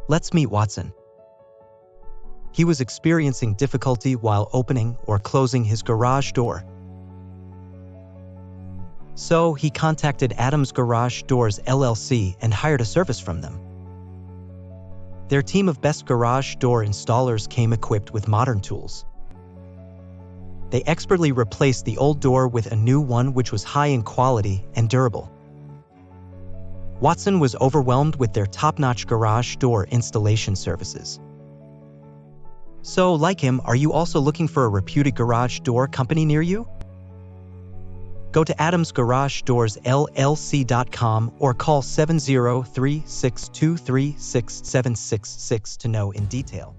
Let's meet Watson. He was experiencing difficulty while opening or closing his garage door. So he contacted Adams Garage Doors LLC and hired a service from them. Their team of best garage door installers came equipped with modern tools. They expertly replaced the old door with a new one which was high in quality and durable. Watson was overwhelmed with their top-notch garage door installation services. So, like him, are you also looking for a reputed garage door company near you? Go to adamsgaragedoors.llc.com or call 703-623-6766 to know in detail.